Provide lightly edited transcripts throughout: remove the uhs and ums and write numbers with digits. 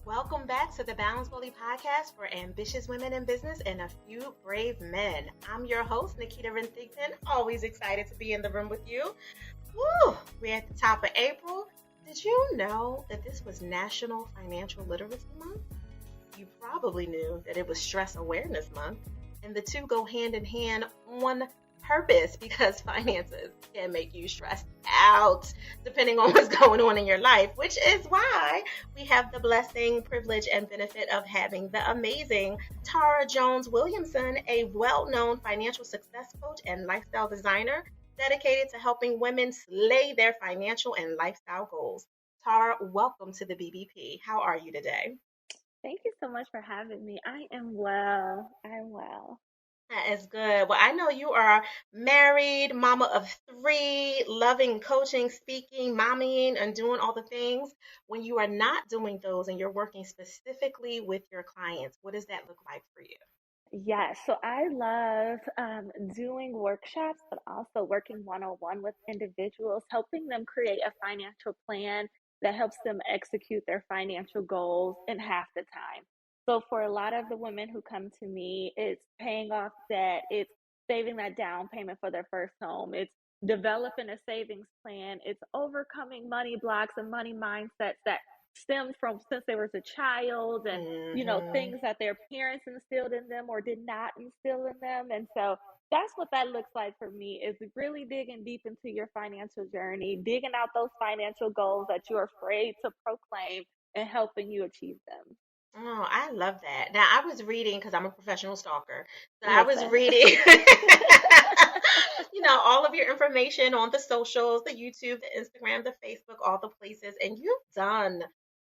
Welcome back to the Balance Bully podcast for ambitious women in business and a few brave men. I'm your host, Nikita Renthington, always excited to be in the room with you. Woo, we're at the top of April. Did you know that this was National Financial Literacy Month? You probably knew that it was Stress Awareness Month, and the two go hand in hand on purpose because finances can make you stressed out depending on what's going on in your life, which is why we have the blessing, privilege, and benefit of having the amazing Tara Jones-Williamson, a well-known financial success coach and lifestyle designer dedicated to helping women slay their financial and lifestyle goals. Tara, welcome to the BBP. How are you today? Thank you so much for having me. I am well. I'm well. That is good. Well, I know you are married, mama of three, loving coaching, speaking, mommying, and doing all the things. When you are not doing those and you're working specifically with your clients, what does that look like for you? Yes, so I love doing workshops, but also working one-on-one with individuals, helping them create a financial plan that helps them execute their financial goals in half the time. So for a lot of the women who come to me, it's paying off debt, it's saving that down payment for their first home, it's developing a savings plan, it's overcoming money blocks and money mindsets that stemmed from since they was a child and Mm-hmm. things that their parents instilled in them or did not instill in them. And so that's what that looks like for me is really digging deep into your financial journey, digging out those financial goals that you're afraid to proclaim and helping you achieve them. Oh, I love that. Now, I was reading because I'm a professional stalker. So I was Listen. reading, all of your information on the socials, the YouTube, the Instagram, the Facebook, all the places. And you've done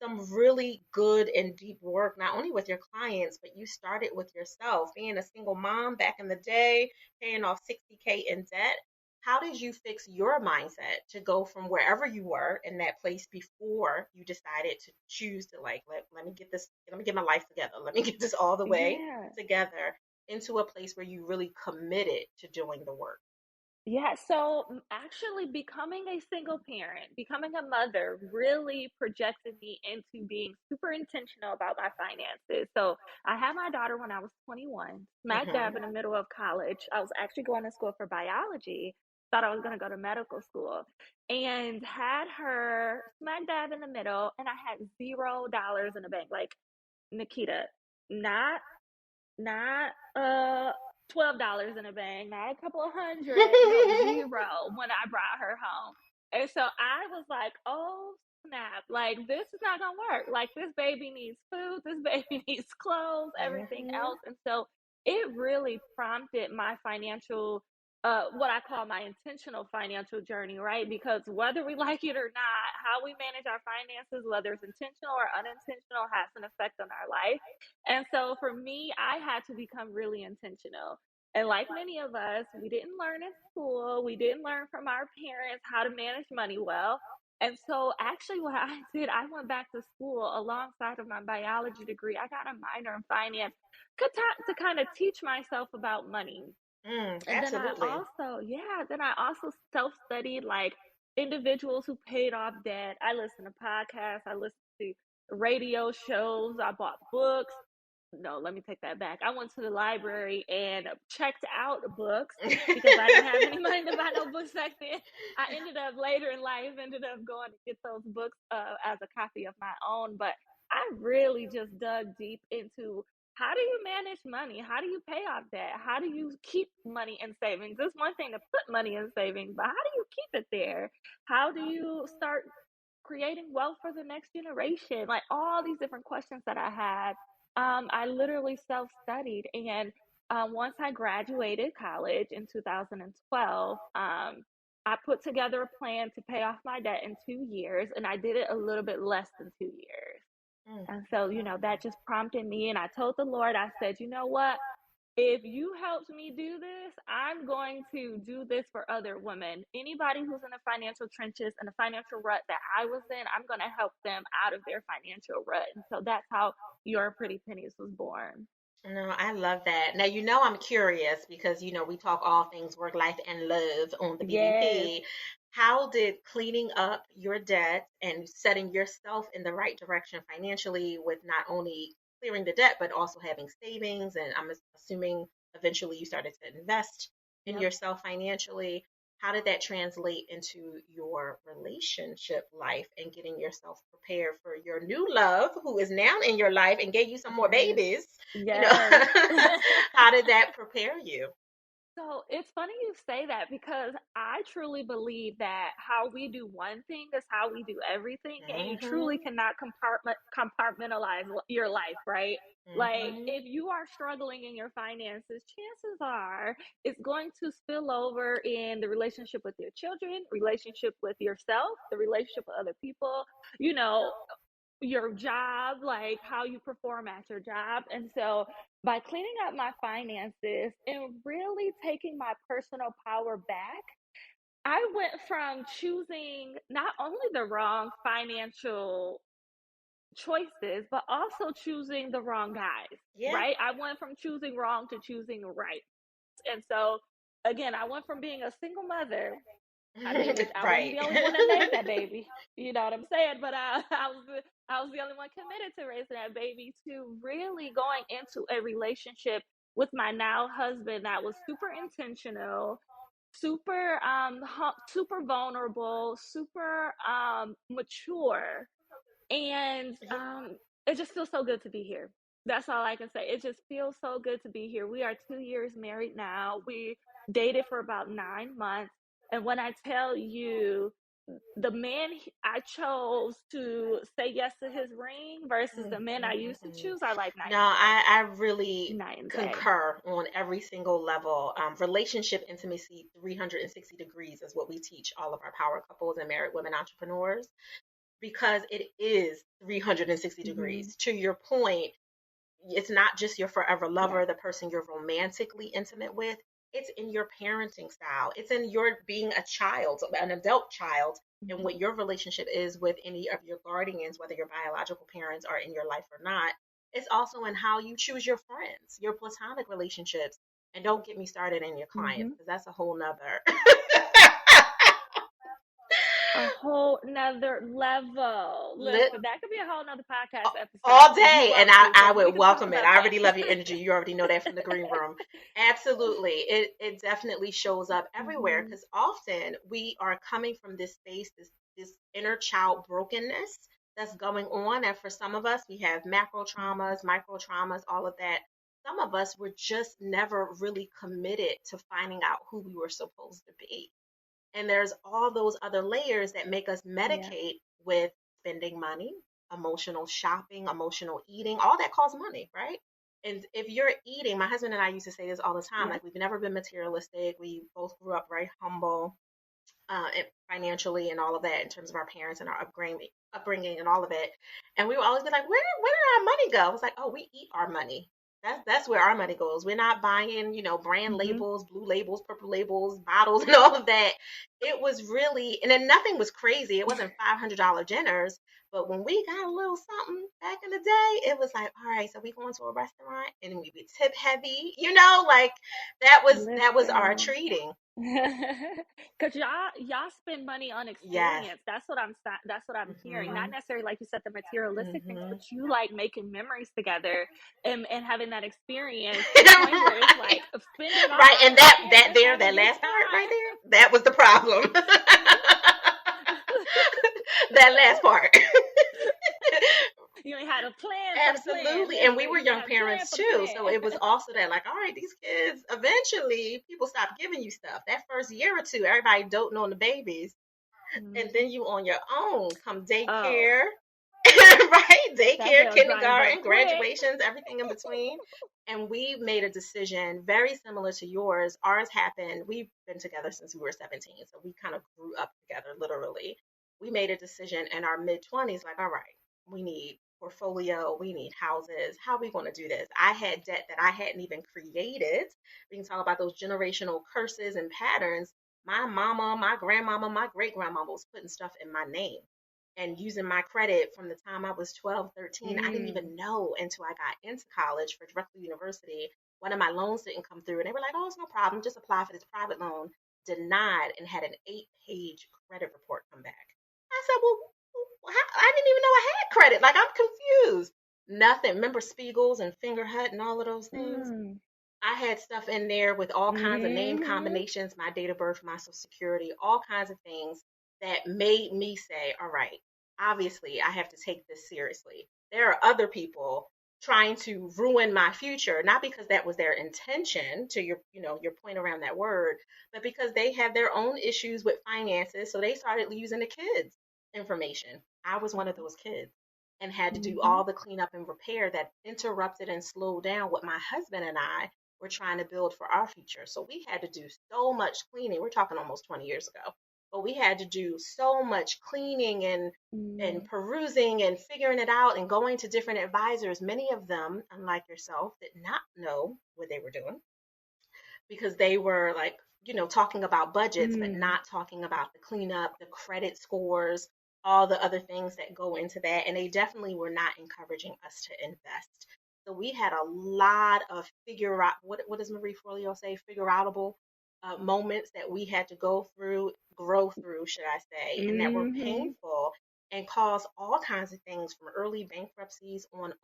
some really good and deep work, not only with your clients, but you started with yourself, being a single mom back in the day, paying off 60K in debt. How did you fix your mindset to go from wherever you were in that place before you decided to choose to let me get this, let me get my life together, let me get this all the way Yeah. together into a place where you really committed to doing the work? Yeah, so actually becoming a single parent, becoming a mother really projected me into being super intentional about my finances. So I had my daughter when I was 21, smack dab in Hmm. the middle of college. I was actually going to school for biology, thought I was going to go to medical school, and had her smack dab in the middle, and I had $0 in the bank. Like, Nikita, not not $12 in a bank, not a couple of hundred, no, zero when I brought her home. And so I was like, oh snap, like this is not gonna work. Like this baby needs food, this baby needs clothes, everything Hmm. else. And so it really prompted my financial what I call my intentional financial journey, right? Because whether we like it or not, how we manage our finances, whether it's intentional or unintentional, has an effect on our life. And so for me, I had to become really intentional. And like many of us, we didn't learn in school, we didn't learn from our parents how to manage money well. And so actually what I did, I went back to school alongside of my biology degree. I got a minor in finance to kind of teach myself about money. And then I Absolutely. also, yeah, then I also self-studied like individuals who paid off debt. I listened to podcasts, I listened to radio shows, I bought books. No, let me take that back. I went to the library and checked out books because I didn't have any money to buy no books back then. I ended up later in life, ended up going to get those books as a copy of my own. But I really just dug deep into how do you manage money? How do you pay off debt? How do you keep money in savings? It's one thing to put money in savings, but how do you keep it there? How do you start creating wealth for the next generation? Like all these different questions that I had, I literally self studied. And once I graduated college in 2012, I put together a plan to pay off my debt in 2 years, and I did it a little bit less than 2 years. Mm. And so, that just prompted me. And I told the Lord, I said, you know what? If you helped me do this, I'm going to do this for other women. Anybody who's in the financial trenches and the financial rut that I was in, I'm going to help them out of their financial rut. And so that's how Your Pretty Pennies was born. No, I love that. Now, I'm curious because, we talk all things work, life, and love on the Yes. BBP. how did cleaning up your debt and setting yourself in the right direction financially with not only clearing the debt, but also having savings? And I'm assuming eventually you started to invest in Yep. yourself financially. How did that translate into your relationship life and getting yourself prepared for your new love who is now in your life and gave you some more Yes. babies? You know, Yes. how did that prepare you? So it's funny you say that because I truly believe that how we do one thing is how we do everything, and you truly Hmm. cannot compartmentalize your life, right? Like, Hmm. if you are struggling in your finances, chances are it's going to spill over in the relationship with your children, relationship with yourself, the relationship with other people, you know, your job, like how you perform at your job. And so by cleaning up my finances and really taking my personal power back, I went from choosing not only the wrong financial choices, but also choosing the wrong guys, Yeah. right? I went from choosing wrong to choosing right. And so, again, I went from being a single mother. I mean, I wasn't Right. the only one that made that baby. You know what I'm saying? But I was the only one committed to raising that baby, to really going into a relationship with my now husband that was super intentional, super super vulnerable, super mature, and Yeah. it just feels so good to be here. That's all I can say. It just feels so good to be here. We are 2 years married now. We dated for about 9 months. And when I tell you, the man I chose to say yes to his ring versus the men I used to Mm-hmm. choose are like night No, and day. I really Night and day. concur on every single level. Relationship intimacy 360 degrees is what we teach all of our power couples and married women entrepreneurs, because it is 360 Mm-hmm. degrees. To your point, it's not just your forever Yeah. lover, the person you're romantically intimate with. It's in your parenting style. It's in your being a child, an adult child, and Mm-hmm. what your relationship is with any of your guardians, whether your biological parents are in your life or not. It's also in how you choose your friends, your platonic relationships. And don't get me started in your clients, Mm-hmm. because that's a whole nother. A whole nother level. Lit Listen, that could be a whole nother podcast episode all if you day, and want to, I because we would can talk welcome it. about I that. already love your energy. You already know that from the green room. Absolutely. It definitely shows up everywhere, Mm-hmm. because often we are coming from this space, this inner child brokenness that's going on. And for some of us, we have macro Mm-hmm. traumas, micro traumas, all of that. Some of us were just never really committed to finding out who we were supposed to be. And there's all those other layers that make us Yeah. medicate with spending money, emotional shopping, emotional eating, all that costs money, right? And if you're eating, my husband and I used to say this all the time, Yep. like, we've never been materialistic. We both grew up very humble, financially and all of that, in terms of our parents and our upbringing and all of it. And we would always be like, where did our money go? It's like, oh, we eat our money. That's where our money goes. We're not buying, brand Mm-hmm. labels, blue labels, purple labels, bottles, and all of that. It was really, and then nothing was crazy. It wasn't $500 dinners. But when we got a little something back in the day, it was like, all right, so we going to a restaurant and we be tip heavy, like that was our Listen. treating. Cause y'all spend money on Yes. experience. That's what I'm hearing. Not Mhm. necessarily like you said the materialistic things, but Mhm. you like making memories together and having that experience to the point where it's Right. like spend it Right. all, And but that man, that let's there, have a that good last part right time. there, that was the problem. That last part. You ain't had a plan for the plan. Absolutely. And we Listen, were you gotta young have a plan parents for the too. So plan. it was also that, like, all right, these kids, eventually people stop giving you stuff. That first year or two, everybody doting on the babies. And Mhm. then you on your own, come Oh, daycare, right? that Daycare, bell dries up kindergarten, quick. graduations, everything in between. And we made a decision very similar to yours. Ours happened, we've been together since we were 17. So we kind of grew up together, literally. We made a decision in our mid 20s, like, all right, we need portfolio, we need houses. How are we going to do this? I had debt that I hadn't even created. We can talk about those generational curses and patterns. My mama, my grandmama, my great grandmama was putting stuff in my name and using my credit from the time I was 12, 13. I didn't Mm. even know until I got into college for Drexel University. One of my loans didn't come through, and they were like, oh, it's no problem. Just apply for this private loan. denied and had an 8-page credit report come back. I said, well, I didn't even know I had credit. Like, I'm confused. Nothing. Remember Spiegels and Fingerhut and all of those things? Mm. I had stuff in there with all kinds of name Mm-hmm. combinations, my date of birth, my social security, all kinds of things that made me say, all right, obviously I have to take this seriously. There are other people trying to ruin my future, not because that was their intention, to your point around that word, but because they have their own issues with finances. So they started using the kids' information. I was one of those kids and had to do Mm-hmm. all the cleanup and repair that interrupted and slowed down what my husband and I were trying to build for our future. So we had to do so much cleaning. We're talking almost 20 years ago. But we had to do so much cleaning and Mm. perusing and figuring it out and going to different advisors. Many of them, unlike yourself, did not know what they were doing because they were like, talking about budgets, but Mm. not talking about the cleanup, the credit scores, all the other things that go into that. And they definitely were not encouraging us to invest. So we had a lot of figure out what does Marie Forleo say? Figure outable moments that we had to go through, grow through, should I say, and that were Mm-hmm. painful and caused all kinds of things from early bankruptcies on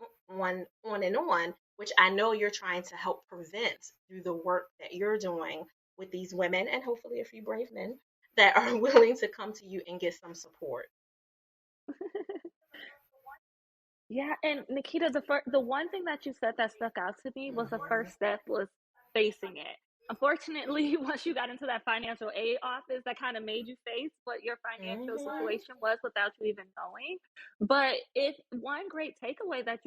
and on, which I know you're trying to help prevent through the work that you're doing with these women and hopefully a few brave men that are willing to come to you and get some support. Yeah, and Nikita, the one thing that you said that stuck out to me was the Hmm. first step was facing it. Unfortunately, once you got into that financial aid office, that kind of made you face what your financial Hmm. situation was without you even knowing. But if one great takeaway that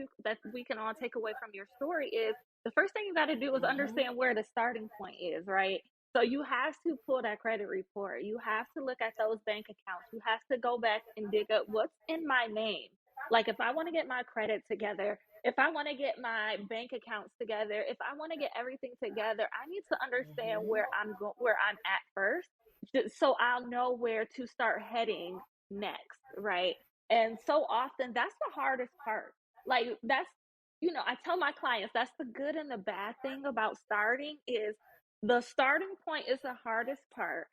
we can all take away from your story is the first thing you got to do is Hmm. understand where the starting point is, right? So you have to pull that credit report. You have to look at those bank accounts. You have to go back and dig up what's in my name. Like if I want to get my credit together, if I want to get my bank accounts together, if I want to get everything together, I need to understand Hmm. where I'm at first, so I'll know where to start heading next, right? And so often that's the hardest part. Like that's I tell my clients that's the good and the bad thing about starting is the starting point is the hardest part.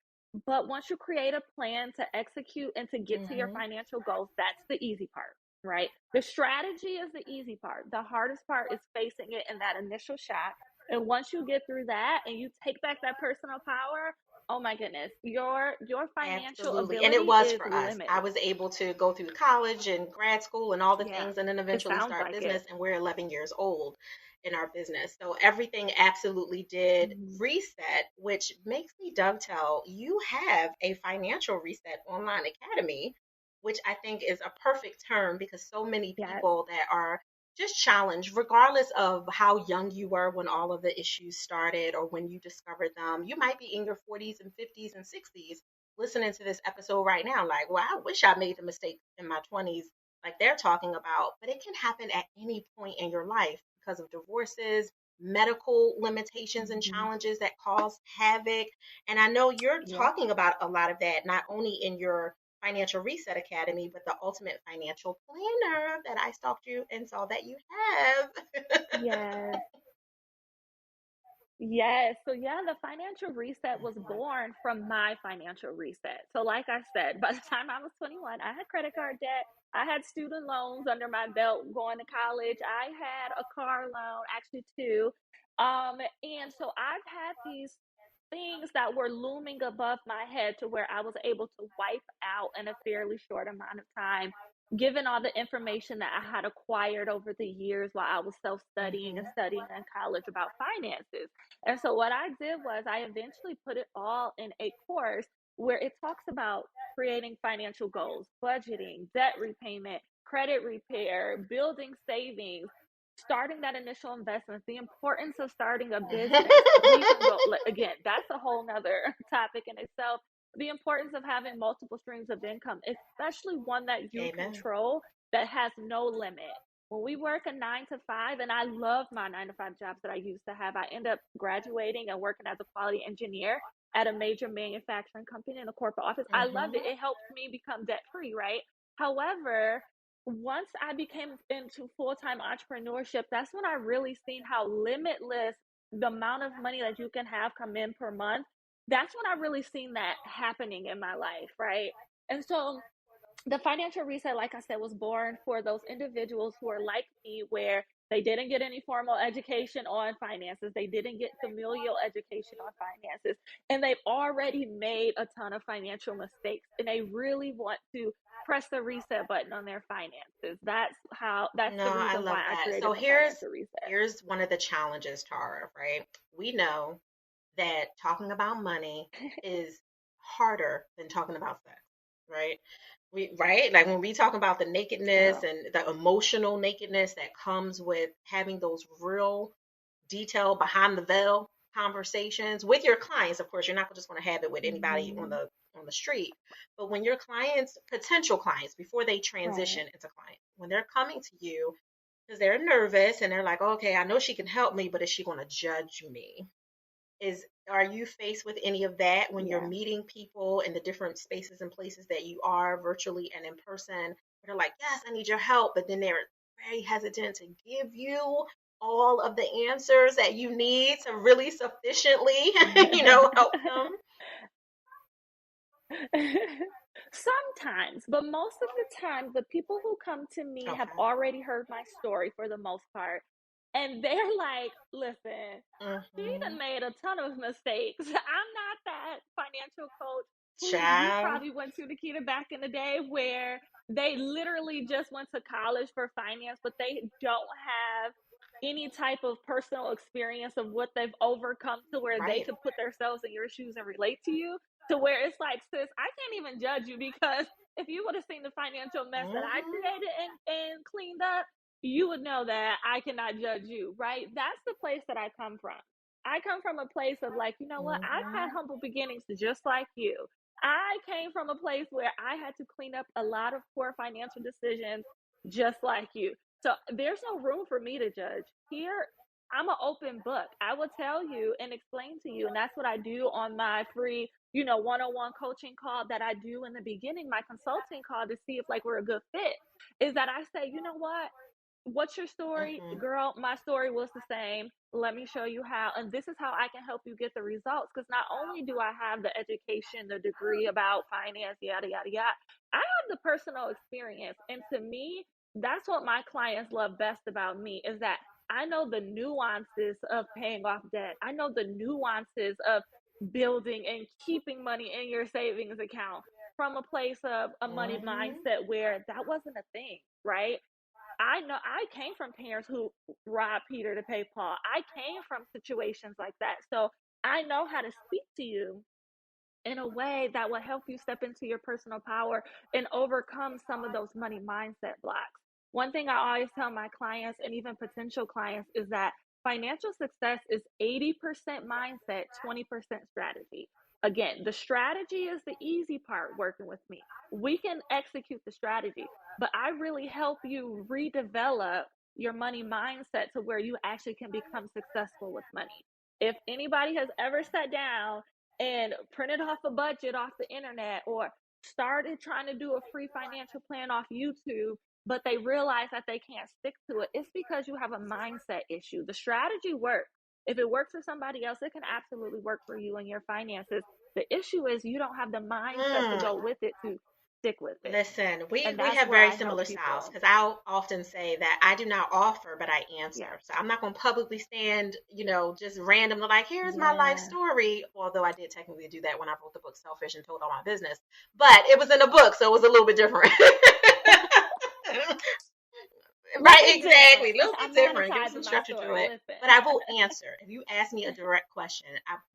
But once you create a plan to execute and to get to your Hmm. financial goals, that's the easy part, right? The strategy is the easy part. The hardest part is facing it in that initial shot. And once you get through that and you take back that personal power, oh my goodness, your financial Absolutely. And it ability was is for us. I limitless. was able to go through college and grad school and all the Yeah, things and then it eventually sounds start like it. business. And we're 11 years old in our business. So everything absolutely did Mhm. reset, which makes me dovetail. You have a financial reset online academy, which I think is a perfect term because so many Yes. people that are just challenged, regardless of how young you were when all of the issues started or when you discovered them. You might be in your 40s and 50s and 60s listening to this episode right now, like, well, I wish I made the mistake in my 20s, like they're talking about, but it can happen at any point in your life because of divorces, medical limitations and Hmm. challenges that cause havoc. And I know you're Yep. talking about a lot of that, not only in your Financial Reset Academy, but the Ultimate Financial Planner that I stalked you and saw that you have. Yes. Yes. So yeah, the financial reset was born from my financial reset. So like I said, by the time I was 21, I had credit card debt. I had student loans under my belt going to college. I had a car loan, actually two. And so I've had these things that were looming above my head to where I was able to wipe out in a fairly short amount of time, given all the information that I had acquired over the years while I was self studying and Hmm. studying in college about finances. And so what I did was I eventually put it all in a course where it talks about creating financial goals, budgeting, debt repayment, credit repair, building savings, starting that initial investment, the importance of starting a business. We can go again, that's a whole nother topic in itself. The importance of having multiple streams of income, especially one that you Amen. control that has no limit. When we work a 9 to 5, and I love my 9 to 5 jobs that I used to have, I end up graduating and working as a quality engineer at a major manufacturing company in a corporate office. I loved it. Hmm. It helped me become debt free, right? However, once I became into full time entrepreneurship, that's when I really seen how limitless the amount of money that you can have come in per month that's when I really seen that happening in my life, right? And so the financial reset, like I said, was born for those individuals who are like me, where they didn't get any formal education on finances, they didn't get familial education on finances, and they've already made a ton of financial mistakes, and they really want to press the reset button on their finances. That's No, the I reason love why I that. created So the here's financial reset. here's one of the challenges, Tara, right? We know that talking about money is harder than talking about sex, right? We right? Like when we talk about the nakedness Girl. and the emotional nakedness that comes with having those real detailed behind the veil conversations with your clients. Of course, you're not just going to have it with anybody Mm-hmm. on the street, but when your clients, potential clients, before they Right. transition into clients, when they're coming to you because they're nervous and they're like, okay, I know she can help me, but is she going to judge me? Is Are you faced with any of that when you're Yeah. meeting people in the different spaces and places that you are virtually and in person? They're like, yes, I need your help, but then they're very hesitant to give you all of the answers that you need to really sufficiently, help them. Sometimes, but most of the time, the people who come to me have Okay. already heard my story for the most part. And they're like, listen, she Mm-hmm. done made a ton of mistakes. I'm not that financial coach who you Child. probably went to, Nikita, back in the day, where they literally just went to college for finance, but they don't have any type of personal experience of what they've overcome to where they Right. could put themselves in your shoes and relate to you, to where it's like, sis, I can't even judge you, because if you would have seen the financial mess that I Mm-hmm. created and cleaned up, you would know that I cannot judge you, right? That's the place that I come from. I come from a place of like, you know what? I've had Mm-hmm. humble beginnings just like you. I came from a place where I had to clean up a lot of poor financial decisions just like you. So there's no room for me to judge. Here, I'm an open book. I will tell you and explain to you. And that's what I do on my free, one-on-one coaching call that I do in the beginning, my consulting call, to see if like we're a good fit. Is that I say, you know what's your story? Mm-hmm. Girl, my story was the same. Let me show you how. And this is how I can help you get the results. Because not only do I have the education, the degree about finance, yada, yada, yada, I have the personal experience. And to me, that's what my clients love best about me, is that I know the nuances of paying off debt. I know the nuances of building and keeping money in your savings account from a place of a money Mm-hmm. mindset where that wasn't a thing, right? I know I came from parents who robbed Peter to pay Paul. I came from situations like that. So I know how to speak to you in a way that will help you step into your personal power and overcome some of those money mindset blocks. One thing I always tell my clients and even potential clients is that financial success is 80% mindset, 20% strategy. Again, the strategy is the easy part working with me. We can execute the strategy, but I really help you redevelop your money mindset to where you actually can become successful with money. If anybody has ever sat down and printed off a budget off the internet, or started trying to do a free financial plan off YouTube, but they realize that they can't stick to it, it's because you have a mindset issue. The strategy works. If it works for somebody else, it can absolutely work for you and your finances. The issue is you don't have the mindset to go Mm. with it, to stick with it. Listen, we And we that's have where very I help similar styles people. because I'll often say that I do not offer, but I Yeah. answer. So I'm not going to publicly stand, just randomly like, here's my life Yeah. story. Although I did technically do that when I wrote the book Selfish and told all my business, but it was in a book, so it was a little bit different. A little Right, bit different. exactly. A little bit I'm different. Give it monetizing some my structure to story. it. Listen. But I will answer. If you ask me a direct question,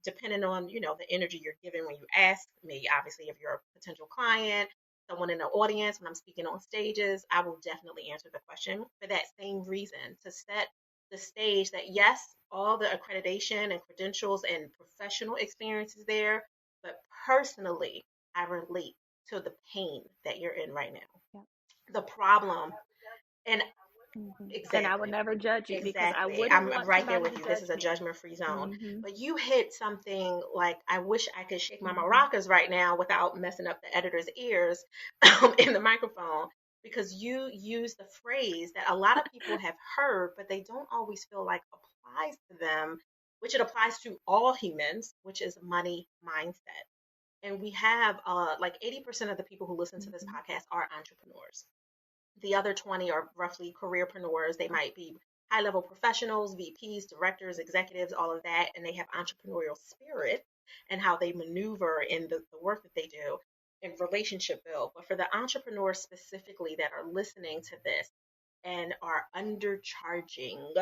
depending on, the energy you're giving when you ask me, obviously, if you're a potential client, someone in the audience, when I'm speaking on stages, I will definitely answer the question for that same reason, to set the stage that yes, all the accreditation and credentials and professional experience is there, but personally, I relate to the pain that you're in right now, Yeah. the problem. And And I would exactly. never judge you, because I Exactly. wouldn't I'm want right there somebody with to you. This judge is a me. judgment free zone. Mm-hmm. But you hit something like I wish I could shake my Mm-hmm. maracas right now without messing up the editor's ears in the microphone, because you use the phrase that a lot of people have heard, but they don't always feel like applies to them. which it applies to all humans, which is money mindset. And we have like 80% of the people who listen to this Mm-hmm. podcast are entrepreneurs. The other 20 are roughly careerpreneurs. They might be high level professionals, VPs, directors, executives, all of that. And they have entrepreneurial spirit and how they maneuver in the work that they do and relationship build. But for the entrepreneurs specifically that are listening to this and are undercharging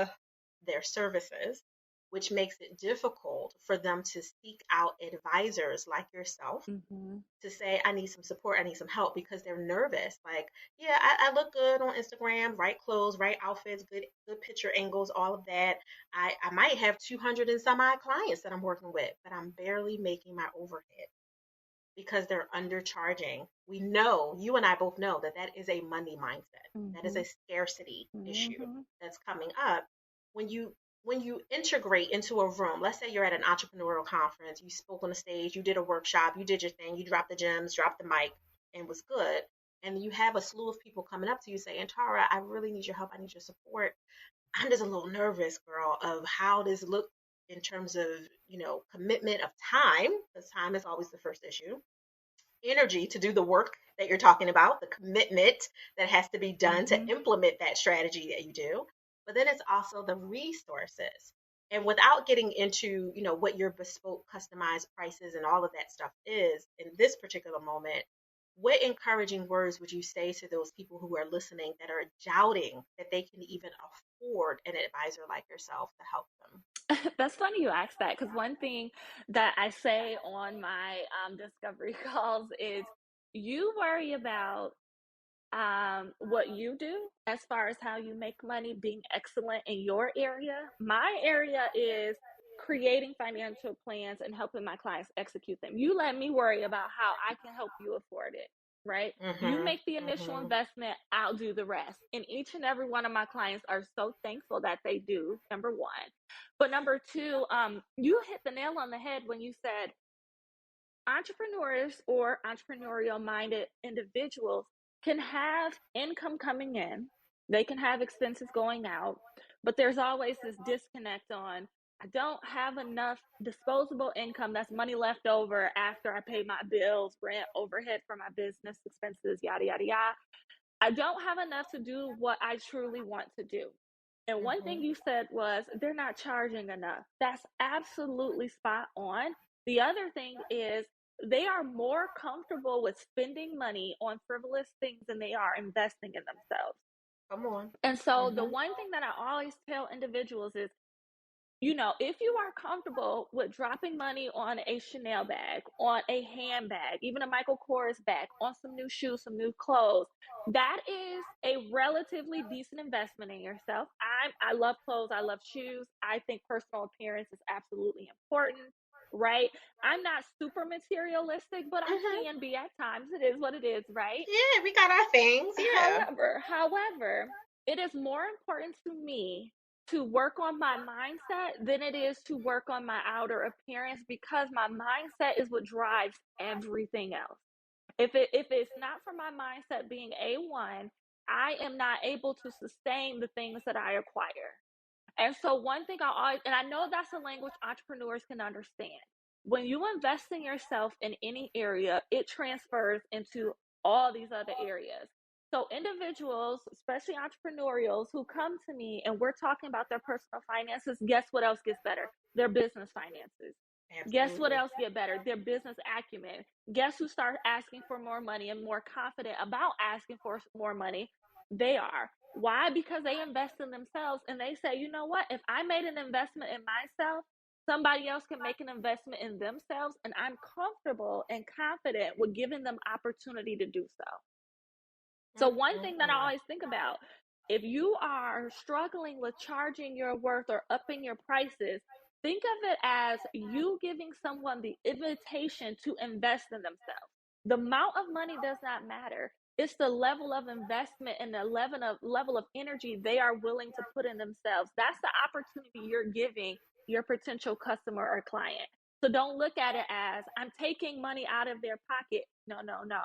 their services, which makes it difficult for them to seek out advisors like yourself Mm-hmm. to say, I need some support, I need some help because they're nervous. Like, yeah, I look good on Instagram, right clothes, right outfits, good picture angles, all of that. I might have 200 and some odd clients that I'm working with, but I'm barely making my overhead because they're undercharging. We know, you and I both know that that is a money mindset. That is Mm-hmm. a scarcity issue Mm-hmm. that's coming up when you integrate into a room. Let's say you're at an entrepreneurial conference, you spoke on the stage, you did a workshop, you did your thing, you dropped the gems, dropped the mic, and was good. And you have a slew of people coming up to you saying, Tara, I really need your help. I need your support. I'm just a little nervous, girl, of how this look in terms of, commitment of time, because time is always the first issue, energy to do the work that you're talking about, the commitment that has to be done to Mm-hmm. implement that strategy that you do. But then it's also the resources. And without getting into, what your bespoke, customized prices and all of that stuff is in this particular moment, what encouraging words would you say to those people who are listening that are doubting that they can even afford an advisor like yourself to help them? That's funny you asked that, because one thing that I say on my discovery calls is, you worry about what you do as far as how you make money, being excellent in your area. My area is creating financial plans and helping my clients execute them. You let me worry about how I can help you afford it, right? You Mm-hmm. make the initial Mm-hmm. investment, I'll do the rest. And each and every one of my clients are so thankful that they do, number one. But number two, you hit the nail on the head when you said entrepreneurs or entrepreneurial minded individuals can have income coming in, they can have expenses going out, but there's always this disconnect on, I don't have enough disposable income, that's money left over after I pay my bills, rent, overhead for my business expenses, yada yada yada. I don't have enough to do what I truly want to do. And one thing Mm-hmm. you said was they're not charging enough. That's absolutely spot on. The other thing is they are more comfortable with spending money on frivolous things than they are investing in themselves. Come on. And so the Mm-hmm. one thing that I always tell individuals is, if you are comfortable with dropping money on a Chanel bag, on a handbag, even a Michael Kors bag, on some new shoes, some new clothes, that is a relatively decent investment in yourself. I love clothes, I love shoes. I think personal appearance is absolutely important, right? I'm not super materialistic, but I Mm-hmm. can be at times. It is what it is, right? Yeah, we got our things. Yeah. However, it is more important to me to work on my mindset than it is to work on my outer appearance, because my mindset is what drives everything else. If it's not for my mindset being A1, I am not able to sustain the things that I acquire. And so one thing I always, and I know that's a language entrepreneurs can understand. When you invest in yourself in any area, it transfers into all these other areas. So individuals, especially entrepreneurials who come to me and we're talking about their personal finances, guess what else gets better? Their business finances. Guess what Absolutely. else get better? Their business acumen. Guess who start asking for more money and more confident about asking for more money? They are. Why? Because they invest in themselves and they say, you know what? If I made an investment in myself, somebody else can make an investment in themselves, and I'm comfortable and confident with giving them opportunity to do so. So one thing that I Mm-mm-mm. always think about, if you are struggling with charging your worth or upping your prices, think of it as you giving someone the invitation to invest in themselves. The amount of money does not matter. It's the level of investment and the level of energy they are willing to put in themselves. That's the opportunity you're giving your potential customer or client. So don't look at it as I'm taking money out of their pocket. No, no, no.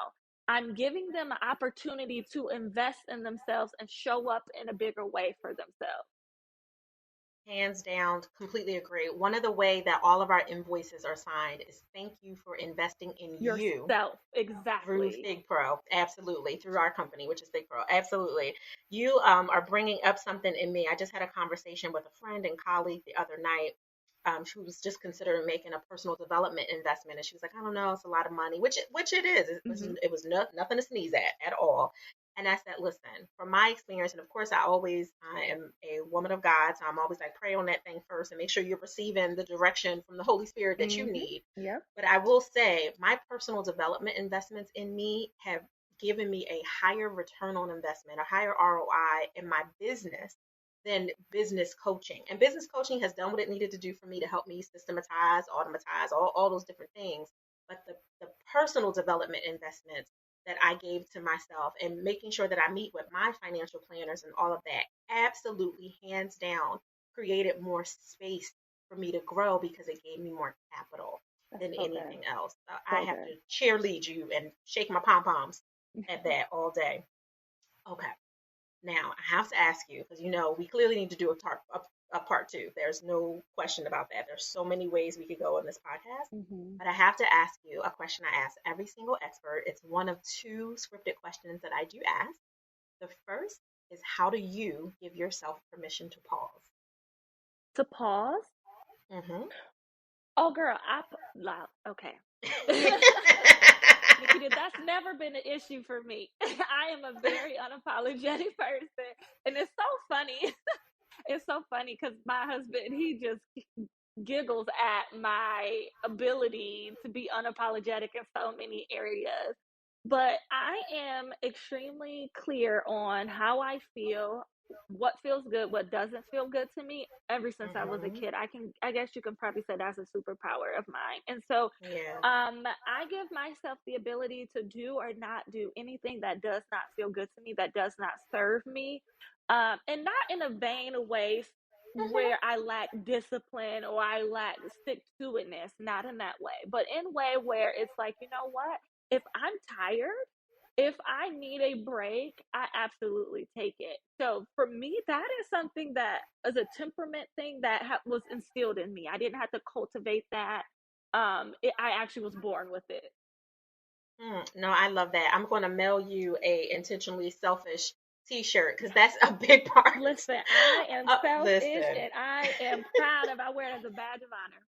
I'm giving them an opportunity to invest in themselves and show up in a bigger way for themselves. Hands down, completely agree. One of the way that all of our invoices are signed is thank you for investing in you Yourself, through exactly. Fig Pro. Absolutely. Through our company, which is Fig Pro. Absolutely. You are bringing up something in me. I just had a conversation with a friend and colleague the other night. She was just considering making a personal development investment, and she was like, "I don't know, it's a lot of money," which it is. Hmm. It was nothing to sneeze at all. And I said, "Listen, from my experience, and of course, I am a woman of God, so I'm always like, pray on that thing first, and make sure you're receiving the direction from the Holy Spirit that you Hmm. need." Yep. But I will say my personal development investments in me have given me a higher return on investment, a higher ROI in my business than business coaching. And business coaching has done what it needed to do for me to help me systematize, automatize, all those different things. But the personal development investments that I gave to myself and making sure that I meet with my financial planners and all of that absolutely hands down created more space for me to grow because it gave me more capital That's than so good. anything else. I So have to good. cheerlead you and shake my pom poms at that all day. Okay, now I have to ask you because we clearly need to do a part two. There's no question about that. There's so many ways we could go in this podcast. Hmm. But I have to ask you a question I ask every single expert. It's one of two scripted questions that I do ask. The first is, how do you give yourself permission to pause? To pause. Mm-hmm. Oh, girl, okay. Nikita, that's never been an issue for me. I am a very unapologetic person. And it's so funny. It's so funny because my husband, he just giggles at my ability to be unapologetic in so many areas. But I am extremely clear on how I feel, what feels good, what doesn't feel good to me ever since I was a Mm-hmm. kid. I guess you can probably say that's a superpower of mine. And so Yeah. I give myself the ability to do or not do anything that does not feel good to me, that does not serve me, and not in a vain way Mm-hmm. where I lack discipline or I lack stick to itness, not in that way, but in a way where it's like, you know what? If I'm tired, if I need a break, I absolutely take it. So for me, that is something that is a temperament thing that was instilled in me. I didn't have to cultivate that. I actually was born with it. No, I love that. I'm going to mail you a intentionally selfish T-shirt because that's a big part. Listen, I am selfish Listen, and I am proud of. I wear it as a badge of honor.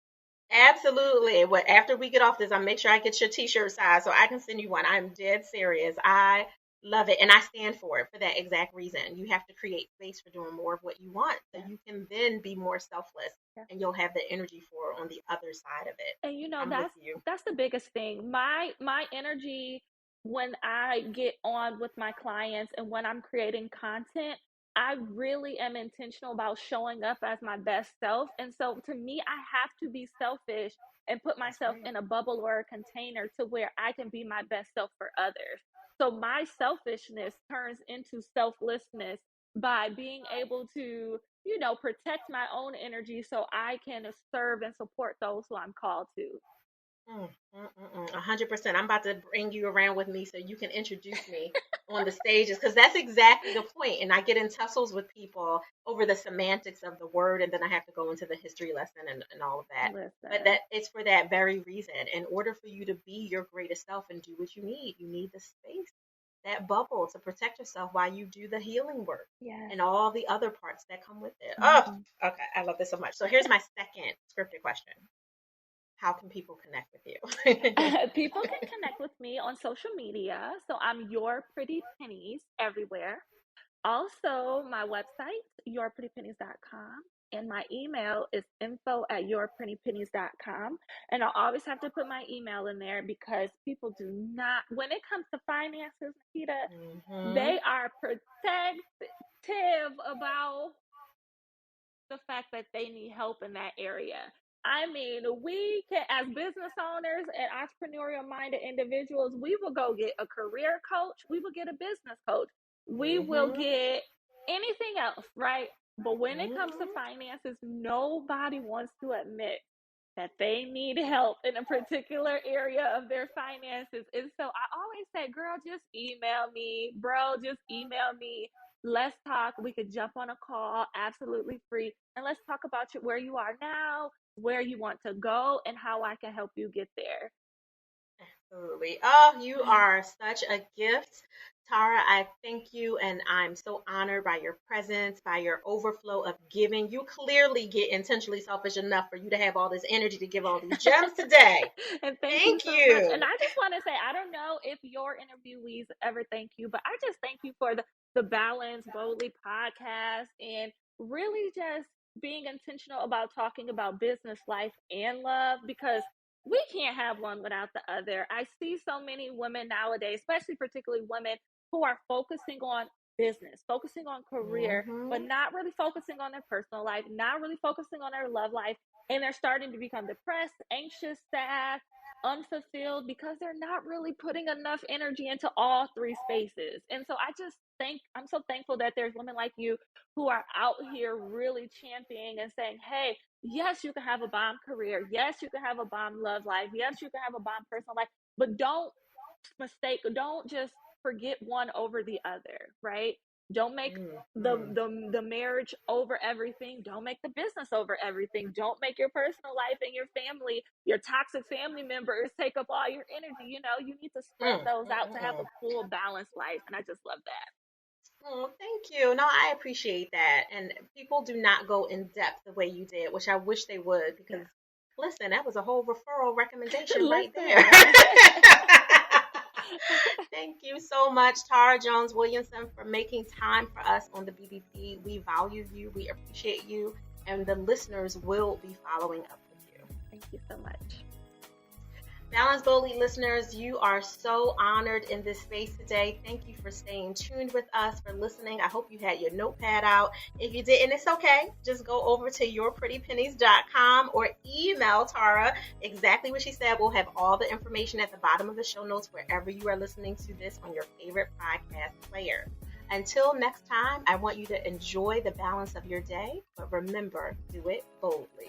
absolutely. What after we get off this, I'll make sure I get your T-shirt size so I can send you one. I'm dead serious. I love it, and I stand for it for that exact reason. You have to create space for doing more of what you want, so Yeah, you can then be more selfless, yeah. and you'll have the energy for it on the other side of it. And I'm with you. that's the biggest thing. My energy when I get on with my clients and when I'm creating content, I really am intentional about showing up as my best self. And so to me, I have to be selfish and put That's myself right. in a bubble or a container to where I can be my best self for others. So my selfishness turns into selflessness by being able to, protect my own energy so I can serve and support those who I'm called to. 100%. I'm about to bring you around with me so you can introduce me on the stages because that's exactly the point. And I get in tussles with people over the semantics of the word, and then I have to go into the history lesson and all of that. But Listen, that it's for that very reason. In order for you to be your greatest self and do what you need the space, that bubble to protect yourself while you do the healing work yes. and all the other parts that come with it. Oh, Hmm. okay. I love this so much. So here's my second scripted question. How can people connect with you? People can connect with me on social media. So I'm Your Pretty Pennies everywhere. Also, my website, yourprettypennies.com. And my email is info@yourprettypennies.com. And I always have to put my email in there because people do not, when it comes to finances, Nikita, Hmm. they are protective about the fact that they need help in that area. I mean, we can, as business owners and entrepreneurial minded individuals, we will go get a career coach, we will get a business coach, we will Hmm. get anything else, right? But when it comes to Hmm. finances, nobody wants to admit that they need help in a particular area of their finances. And so I always say, girl, just email me, bro, just email me. let's talk. We could jump on a call, absolutely free. And let's talk about where you are now, where you want to go, and how I can help you get there. Absolutely. Oh, you are such a gift. Tara, I thank you, and I'm so honored by your presence, by your overflow of giving. You clearly get intentionally selfish enough for you to have all this energy to give all these gems today. And thank you Thank so much. you. And I just want to say, I don't know if your interviewees ever thank you, but I just thank you for the Balance Boldly podcast and really just being intentional about talking about business, life, and love, because we can't have one without the other. I see so many women nowadays, especially particularly women, who are focusing on business, focusing on career, but Hmm. not really focusing on their personal life, not really focusing on their love life. And they're starting to become depressed, anxious, sad, unfulfilled, because they're not really putting enough energy into all three spaces. And so I'm so thankful that there's women like you who are out here really championing and saying, hey, yes, you can have a bomb career. Yes, you can have a bomb love life. Yes, you can have a bomb personal life, but don't just forget one over the other, right? Don't make Hmm. the marriage over everything. Don't make the business over everything. Don't make your personal life and your family, your toxic family members, take up all your energy. You need to spread Mm, those out to have mm. a full balanced life. And I just love that. Oh, thank you. No, I appreciate that. And people do not go in depth the way you did, which I wish they would, because Yeah. listen, that was a whole referral recommendation right there. Listen. Thank you so much, Tara Jones-Williamson, for making time for us on the BBP. We value you, we appreciate you, and the listeners will be following up with you. Thank you so much. Balance Boldly listeners, you are so honored in this space today. Thank you for staying tuned with us, for listening. I hope you had your notepad out. If you didn't, it's okay. Just go over to yourprettypennies.com or email Tara exactly what she said. We'll have all the information at the bottom of the show notes wherever you are listening to this on your favorite podcast player. Until next time, I want you to enjoy the balance of your day, but remember, do it boldly.